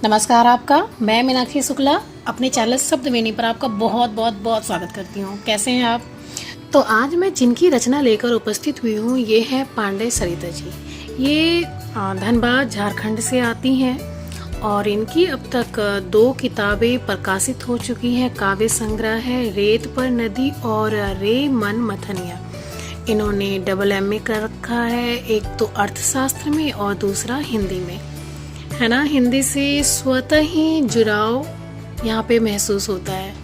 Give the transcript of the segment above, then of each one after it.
नमस्कार आपका। मैं मीनाक्षी शुक्ला अपने चैनल शब्दवेणी पर आपका बहुत बहुत बहुत स्वागत करती हूँ। कैसे हैं आप? तो आज मैं जिनकी रचना लेकर उपस्थित हुई हूँ ये है पांडे सरिता जी। ये धनबाद झारखंड से आती हैं और इनकी अब तक 2 किताबें प्रकाशित हो चुकी हैं। काव्य संग्रह है रेत पर नदी और रे मन मथनिया। इन्होंने MA कर रखा है, एक तो अर्थशास्त्र में और दूसरा हिंदी में, है ना। हिंदी से स्वतः ही जुड़ाव यहाँ पे महसूस होता है।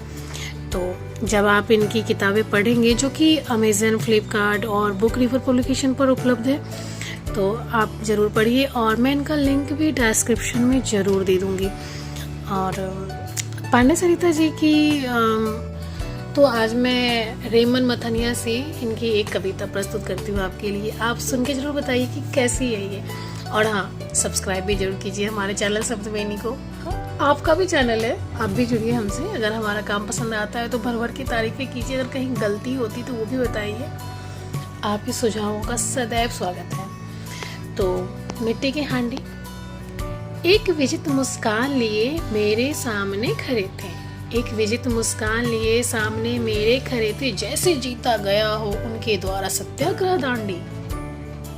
तो जब आप इनकी किताबें पढ़ेंगे जो कि अमेज़न, फ्लिपकार्ट और बुक रिवर पब्लिकेशन पर उपलब्ध है, तो आप ज़रूर पढ़िए और मैं इनका लिंक भी डिस्क्रिप्शन में ज़रूर दे दूँगी। और पांडे सरिता जी की तो आज मैं रेमन मथनिया से इनकी एक कविता प्रस्तुत करती हूँ आपके लिए। आप सुन के ज़रूर बताइए कि कैसी है ये। और हाँ, सब्सक्राइब भी जरूर कीजिए हमारे चैनल शब्दवेणी को। आपका भी चैनल है, आप भी जुड़िए हमसे। अगर हमारा काम पसंद आता है तो भर भर की तारीफें कीजिए। अगर कहीं गलती होती तो वो भी बताइए। आपके सुझावों का सदैव स्वागत है। तो मिट्टी की हांडी। एक विजित मुस्कान लिए मेरे सामने खड़े थे, एक विजित मुस्कान लिए सामने मेरे खड़े थे, जैसे जीता गया हो उनके द्वारा सत्याग्रह दांडी।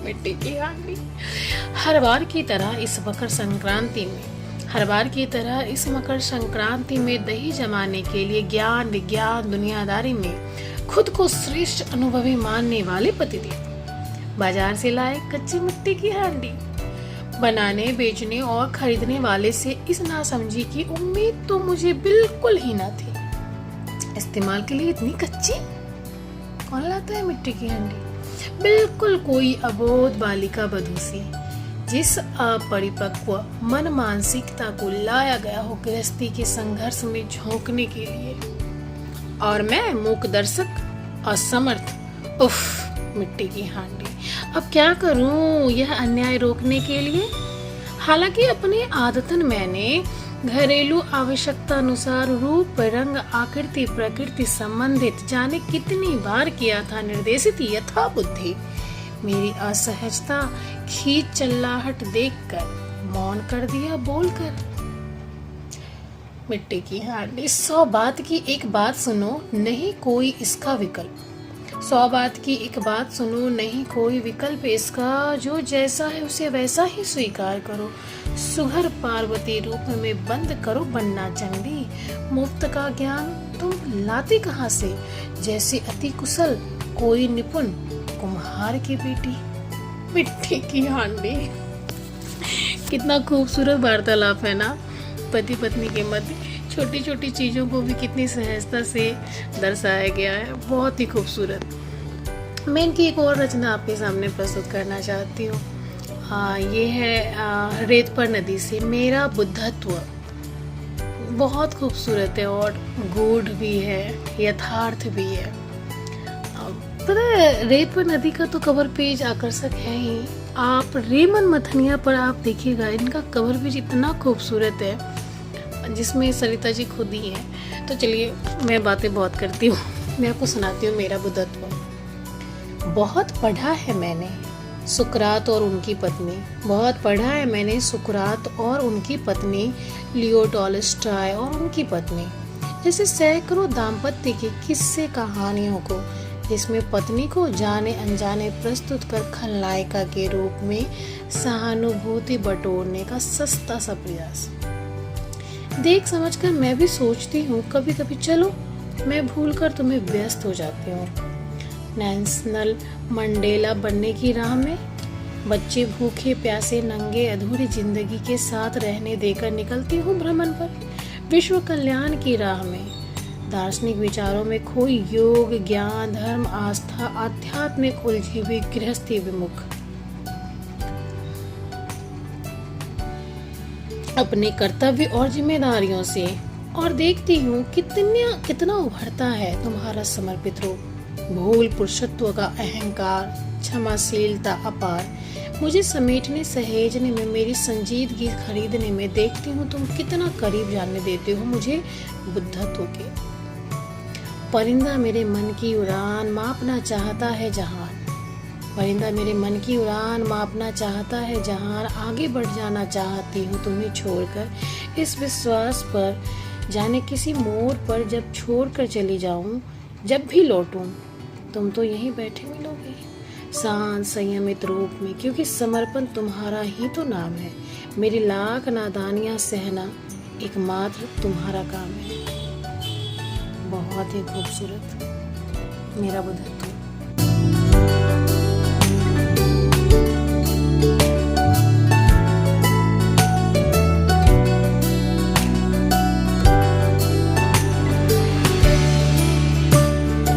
मिट्टी की हांडी। हर बार की तरह इस मकर संक्रांति में दही जमाने के लिए ज्ञान, विज्ञान, दुनियादारी में खुद को श्रेष्ठ अनुभवी मानने वाले पतिदेव बाजार से लाए कच्ची मिट्टी की हांडी। बनाने, बेचने और खरीदने वाले से इस नासमझी की उम्मीद तो मुझे बिल्कुल ही ना थी। इस्तेमाल के लिए इतनी कच्ची कौन लाता है मिट्टी की हांडी? बिल्कुल कोई अबोध बालिका बधूसी, जिस अपरिपक्व मन मानसिकता को लाया गया हो गृहस्थी के संघर्ष में झोंकने के लिए। और मैं मूक दर्शक, असमर्थ। उफ, मिट्टी की हांडी। अब क्या करूं यह अन्याय रोकने के लिए? हालांकि अपने आदतन मैंने घरेलू आवश्यकता अनुसार रूप, रंग, आकृति, प्रकृति संबंधित जाने कितनी बार किया था निर्देशित यथा बुद्धि। मेरी असहजता, खींच चिल्लाहट देखकर मौन कर दिया बोलकर। मिट्टी की हांडी। 100 बात की एक बात सुनो, नहीं कोई इसका विकल्प। 100 बात की एक बात सुनो, नहीं कोई विकल्प इसका। जो जैसा है उसे वैसा ही स्वीकार करो। सुघर पार्वती रूप में बंद करो बनना चंडी। मुफ्त का ज्ञान तुम लाती कहाँ से? जैसे अति कुशल कोई निपुण कुम्हार की बेटी। मिट्टी की हांडी। कितना खूबसूरत वार्तालाप है ना पति पत्नी के मध्य। छोटी छोटी चीजों को भी कितनी सहजता से दर्शाया गया है, बहुत ही खूबसूरत। मैं इनकी एक और रचना आपके सामने प्रस्तुत करना चाहती हूँ। ये है रेत पर नदी से मेरा बुद्धत्व। बहुत खूबसूरत है और गूढ़ भी है, यथार्थ भी है। पता है, रेत पर नदी का तो कवर पेज आकर्षक है ही। आप रेमन मथनिया पर आप देखिएगा, इनका कवर पेज इतना खूबसूरत है जिसमें सरिता जी खुद ही हैं। तो चलिए, मैं बातें बहुत करती हूँ, मैं आपको सुनाती हूँ मेरा बुद्धत्व। बहुत पढ़ा है मैंने सुकरात और उनकी पत्नी, बहुत पढ़ा है मैंने सुकरात और उनकी पत्नी, लियो टॉलस्टॉय और उनकी पत्नी, जैसे सैकड़ों दाम्पत्य की किस्से कहानियों को, जिसमें पत्नी को जाने अनजाने प्रस्तुत कर खलनायिका के रूप में सहानुभूति बटोरने का सस्ता सा प्रयास। देख समझकर मैं भी सोचती हूँ कभी कभी, चलो मैं भूलकर तुम्हें व्यस्त हो जाती हूँ नेल्सन मंडेला बनने की राह में। बच्चे भूखे प्यासे नंगे अधूरी जिंदगी के साथ रहने देकर निकलती हूँ भ्रमण पर, विश्व कल्याण की राह में। दार्शनिक विचारों में खोई योग, ज्ञान, धर्म, आस्था, आध्यात्मिक उलझी हुई गृहस्थी विमुख, अपने कर्तव्य और जिम्मेदारियों से। और देखती हूँ कितना उभरता है तुम्हारा समर्पित रूप। भूल पुरुषत्व का अहंकार, क्षमाशीलता अपार, मुझे समेटने सहेजने में, मेरी संजीदगी खरीदने में। देखती हूँ तुम कितना करीब जानने देते हो मुझे बुद्धत्व के। परिंदा मेरे मन की उड़ान मापना चाहता है जहान, परिंदा मेरे मन की उड़ान मापना चाहता है, जहाँ आगे बढ़ जाना चाहती हूँ तुम्हें छोड़कर, इस विश्वास पर जाने किसी मोड़ पर जब छोड़कर चली जाऊँ, जब भी लौटूं तुम तो यहीं बैठे मिलोगे, शांत संयमित रूप में, क्योंकि समर्पण तुम्हारा ही तो नाम है। मेरी लाख नादानियां सहना एकमात्र तुम्हारा काम है। बहुत ही खूबसूरत मेरा बुधन।